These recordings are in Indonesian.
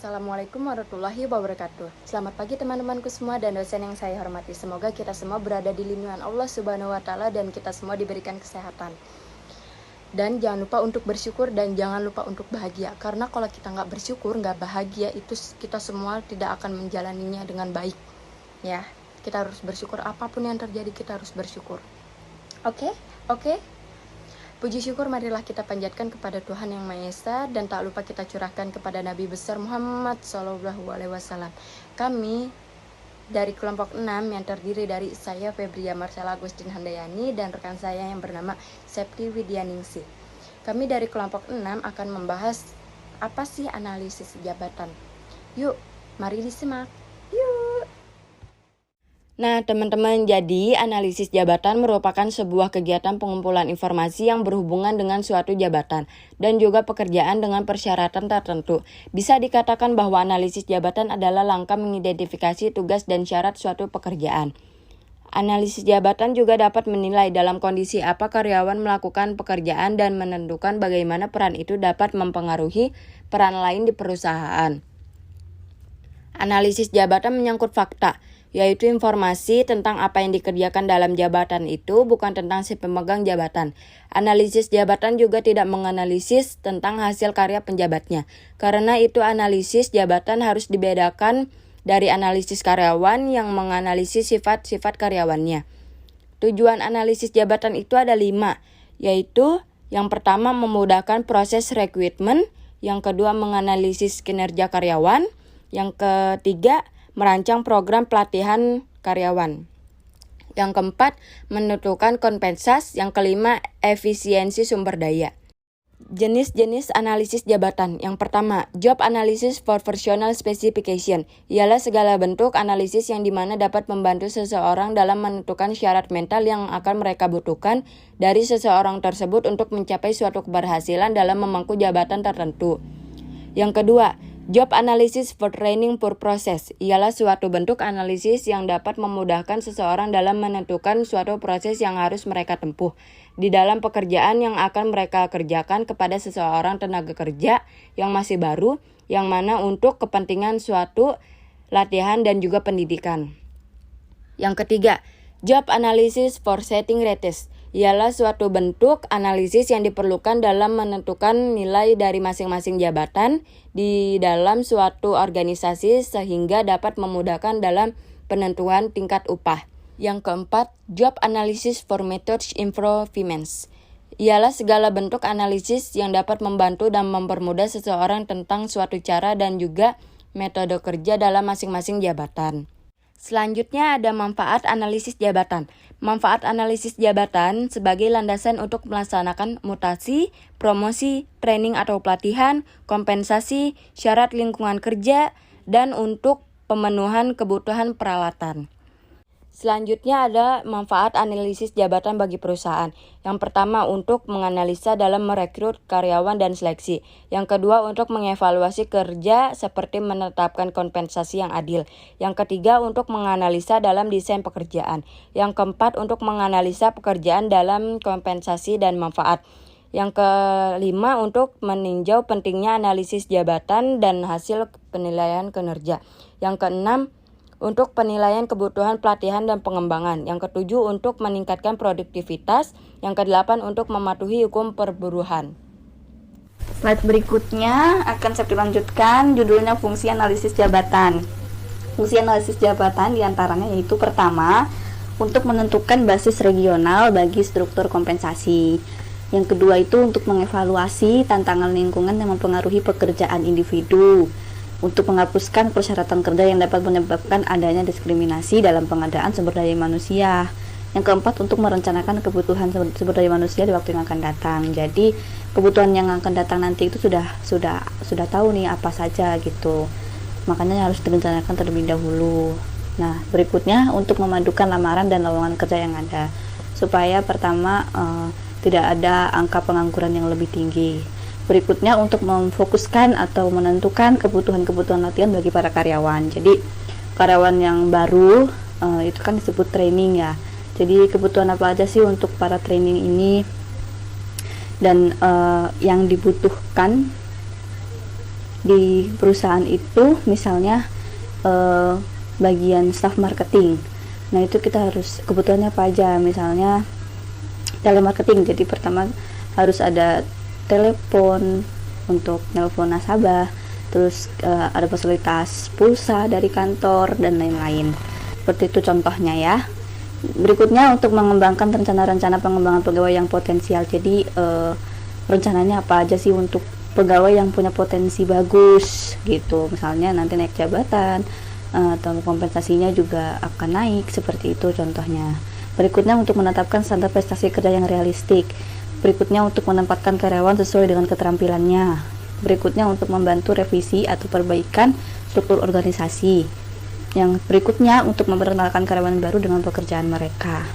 Assalamualaikum warahmatullahi wabarakatuh. Selamat pagi teman-temanku semua dan dosen yang saya hormati. Semoga kita semua berada di lindungan Allah Subhanahu wa taala dan kita semua diberikan kesehatan. Dan jangan lupa untuk bersyukur dan jangan lupa untuk bahagia. Karena kalau kita nggak bersyukur, nggak bahagia, itu kita semua tidak akan menjalaninya dengan baik. Ya, kita harus bersyukur, apapun yang terjadi kita harus bersyukur. Oke? Puji syukur marilah kita panjatkan kepada Tuhan Yang Maha Esa dan tak lupa kita curahkan kepada Nabi besar Muhammad SAW. Kami dari kelompok 6 yang terdiri dari saya Febria Marcella Agustin Handayani dan rekan saya yang bernama Septi Widyaningsih. Kami dari kelompok 6 akan membahas apa sih analisis jabatan. Yuk, mari disimak. Yuk. Nah teman-teman, jadi analisis jabatan merupakan sebuah kegiatan pengumpulan informasi yang berhubungan dengan suatu jabatan dan juga pekerjaan dengan persyaratan tertentu. Bisa dikatakan bahwa analisis jabatan adalah langkah mengidentifikasi tugas dan syarat suatu pekerjaan. Analisis jabatan juga dapat menilai dalam kondisi apa karyawan melakukan pekerjaan dan menentukan bagaimana peran itu dapat mempengaruhi peran lain di perusahaan. Analisis jabatan menyangkut fakta, yaitu informasi tentang apa yang dikerjakan dalam jabatan itu, bukan tentang si pemegang jabatan. Analisis jabatan juga tidak menganalisis tentang hasil karya penjabatnya. Karena itu analisis jabatan harus dibedakan dari analisis karyawan yang menganalisis sifat-sifat karyawannya. Tujuan analisis jabatan itu ada 5, yaitu yang pertama memudahkan proses rekrutmen, yang kedua menganalisis kinerja karyawan, yang ketiga merancang program pelatihan karyawan. Yang keempat, menentukan kompensasi. Yang kelima, efisiensi sumber daya. Jenis-jenis analisis jabatan. Yang pertama, job analysis for personal specification. Ialah segala bentuk analisis yang dimana dapat membantu seseorang dalam menentukan syarat mental yang akan mereka butuhkan dari seseorang tersebut untuk mencapai suatu keberhasilan dalam memangku jabatan tertentu. Yang kedua, job analysis for training purposes ialah suatu bentuk analisis yang dapat memudahkan seseorang dalam menentukan suatu proses yang harus mereka tempuh di dalam pekerjaan yang akan mereka kerjakan kepada seseorang tenaga kerja yang masih baru, yang mana untuk kepentingan suatu latihan dan juga pendidikan. Yang ketiga, job analysis for setting rates ialah suatu bentuk analisis yang diperlukan dalam menentukan nilai dari masing-masing jabatan di dalam suatu organisasi sehingga dapat memudahkan dalam penentuan tingkat upah. Yang keempat, job analysis for methods improvements ialah segala bentuk analisis yang dapat membantu dan mempermudah seseorang tentang suatu cara dan juga metode kerja dalam masing-masing jabatan. Selanjutnya ada manfaat analisis jabatan. Manfaat analisis jabatan sebagai landasan untuk melaksanakan mutasi, promosi, training atau pelatihan, kompensasi, syarat lingkungan kerja, dan untuk pemenuhan kebutuhan peralatan. Selanjutnya ada manfaat analisis jabatan bagi perusahaan. Yang pertama untuk menganalisa dalam merekrut karyawan dan seleksi. Yang kedua untuk mengevaluasi kerja seperti menetapkan kompensasi yang adil. Yang ketiga untuk menganalisa dalam desain pekerjaan. Yang keempat untuk menganalisa pekerjaan dalam kompensasi dan manfaat. Yang kelima untuk meninjau pentingnya analisis jabatan dan hasil penilaian kinerja. Yang keenam untuk penilaian kebutuhan pelatihan dan pengembangan. Yang ketujuh untuk meningkatkan produktivitas. Yang kedelapan untuk mematuhi hukum perburuhan. Slide berikutnya akan saya lanjutkan, judulnya fungsi analisis jabatan. Fungsi analisis jabatan diantaranya yaitu pertama, untuk menentukan basis regional bagi struktur kompensasi. Yang kedua itu untuk mengevaluasi tantangan lingkungan yang mempengaruhi pekerjaan individu, untuk menghapuskan persyaratan kerja yang dapat menyebabkan adanya diskriminasi dalam pengadaan sumber daya manusia. Yang keempat untuk merencanakan kebutuhan sumber daya manusia di waktu yang akan datang. Jadi kebutuhan yang akan datang nanti itu sudah tahu nih apa saja gitu. Makanya harus direncanakan terlebih dahulu. Nah, berikutnya untuk memadukan lamaran dan lowongan kerja yang ada supaya pertama tidak ada angka pengangguran yang lebih tinggi. Berikutnya untuk memfokuskan atau menentukan kebutuhan-kebutuhan latihan bagi para karyawan. Jadi karyawan yang baru itu kan disebut training ya. Jadi kebutuhan apa aja sih untuk para training ini dan yang dibutuhkan di perusahaan itu, misalnya bagian staff marketing. Nah, itu kita harus kebutuhannya apa aja, misalnya telemarketing. Jadi pertama harus ada telepon untuk nelpon nasabah, terus ada fasilitas pulsa dari kantor dan lain-lain. Seperti itu contohnya ya. Berikutnya untuk mengembangkan rencana-rencana pengembangan pegawai yang potensial. Jadi rencananya apa aja sih untuk pegawai yang punya potensi bagus gitu. Misalnya nanti naik jabatan atau kompensasinya juga akan naik, seperti itu contohnya. Berikutnya untuk menetapkan standar prestasi kerja yang realistik. Berikutnya untuk menempatkan karyawan sesuai dengan keterampilannya. Berikutnya untuk membantu revisi atau perbaikan struktur organisasi. Yang berikutnya untuk memperkenalkan karyawan baru dengan pekerjaan mereka.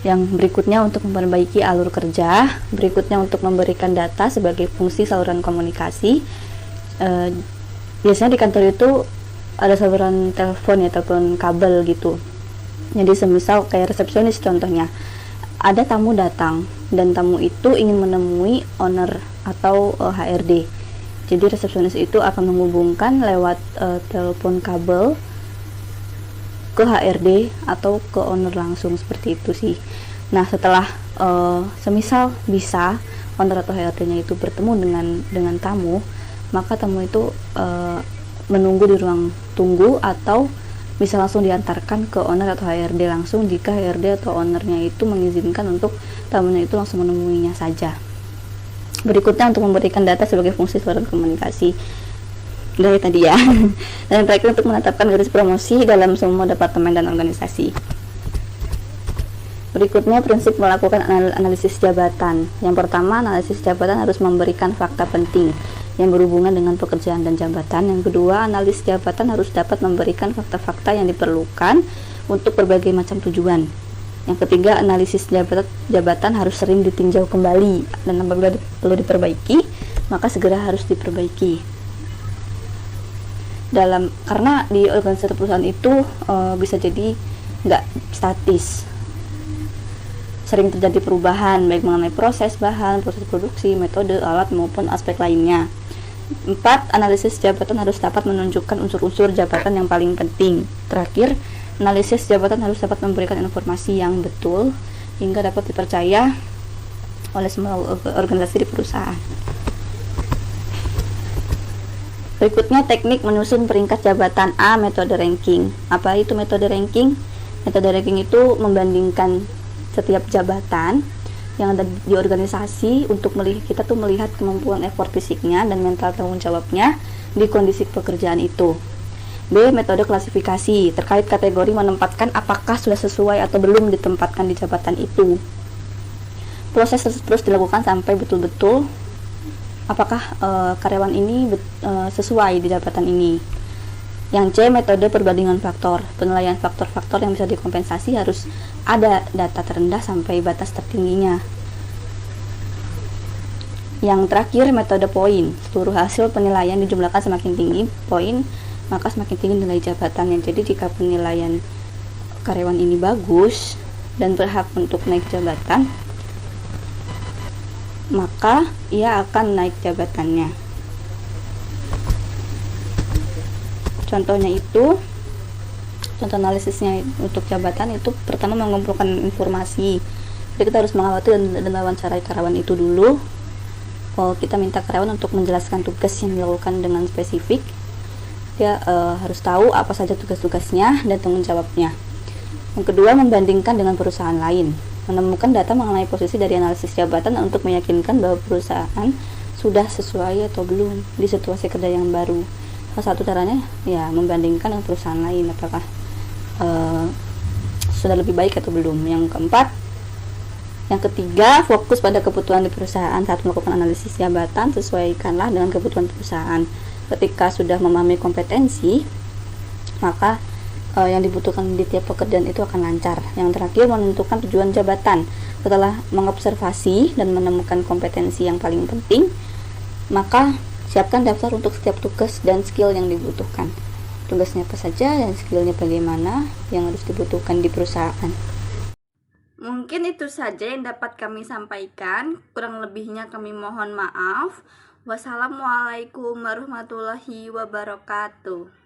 Yang berikutnya untuk memperbaiki alur kerja. Berikutnya untuk memberikan data sebagai fungsi saluran komunikasi. Biasanya di kantor itu ada saluran telepon ya, telepon kabel gitu. Jadi semisal kayak resepsionis contohnya, ada tamu datang dan tamu itu ingin menemui owner atau HRD. Jadi resepsionis itu akan menghubungkan lewat telepon kabel ke HRD atau ke owner langsung, seperti itu sih. Nah, setelah semisal bisa owner atau HRD-nya itu bertemu dengan tamu, maka tamu itu menunggu di ruang tunggu atau bisa langsung diantarkan ke owner atau HRD langsung jika HRD atau ownernya itu mengizinkan untuk tamunya itu langsung menemuinya saja. Berikutnya untuk memberikan data sebagai fungsi saluran komunikasi dari tadi ya. Dan terakhir untuk menetapkan garis promosi dalam semua departemen dan organisasi. Berikutnya prinsip melakukan analisis jabatan. Yang pertama, analisis jabatan harus memberikan fakta penting yang berhubungan dengan pekerjaan dan jabatan. Yang kedua, analis jabatan harus dapat memberikan fakta-fakta yang diperlukan untuk berbagai macam tujuan. Yang ketiga, analisis jabatan harus sering ditinjau kembali dan apabila perlu diperbaiki, maka segera harus diperbaiki. Karena di organisasi perusahaan itu bisa jadi nggak statis, sering terjadi perubahan baik mengenai proses bahan, proses produksi, metode, alat maupun aspek lainnya. 4. Analisis jabatan harus dapat menunjukkan unsur-unsur jabatan yang paling penting. Terakhir, analisis jabatan harus dapat memberikan informasi yang betul hingga dapat dipercaya oleh semua organisasi di perusahaan. Berikutnya teknik menyusun peringkat jabatan. A. Metode ranking. Apa itu metode ranking? Metode ranking itu membandingkan setiap jabatan yang ada di organisasi untuk kita tuh melihat kemampuan effort fisiknya dan mental tanggung jawabnya di kondisi pekerjaan itu. B. Metode klasifikasi terkait kategori menempatkan apakah sudah sesuai atau belum ditempatkan di jabatan itu. Proses terus dilakukan sampai betul-betul apakah karyawan ini sesuai di jabatan ini. Yang C. Metode perbandingan faktor. Penilaian faktor-faktor yang bisa dikompensasi harus ada data terendah sampai batas tertingginya. Yang terakhir, metode poin. Seluruh hasil penilaian dijumlahkan semakin tinggi poin, maka semakin tinggi nilai jabatannya. Jadi jika penilaian karyawan ini bagus dan berhak untuk naik jabatan, maka ia akan naik jabatannya. Contoh analisisnya untuk jabatan itu pertama mengumpulkan informasi. Jadi kita harus mengamati dan mewawancarai karyawan itu dulu. Kita minta karyawan untuk menjelaskan tugas yang dilakukan dengan spesifik. Dia harus tahu apa saja tugas-tugasnya dan tanggung jawabnya. Yang kedua, membandingkan dengan perusahaan lain. Menemukan data mengenai posisi dari analisis jabatan untuk meyakinkan bahwa perusahaan sudah sesuai atau belum di situasi kerja yang baru. Salah satu caranya ya membandingkan dengan perusahaan lain apakah sudah lebih baik atau belum. Yang ketiga, fokus pada kebutuhan di perusahaan saat melakukan analisis jabatan. Sesuaikanlah dengan kebutuhan perusahaan. Ketika sudah memahami kompetensi, maka yang dibutuhkan di tiap pekerjaan itu akan lancar. Yang terakhir, menentukan tujuan jabatan. Setelah mengobservasi dan menemukan kompetensi yang paling penting, maka siapkan daftar untuk setiap tugas dan skill yang dibutuhkan. Tugasnya apa saja dan skillnya bagaimana yang harus dibutuhkan di perusahaan. Mungkin itu saja yang dapat kami sampaikan. Kurang lebihnya kami mohon maaf. Wassalamualaikum warahmatullahi wabarakatuh.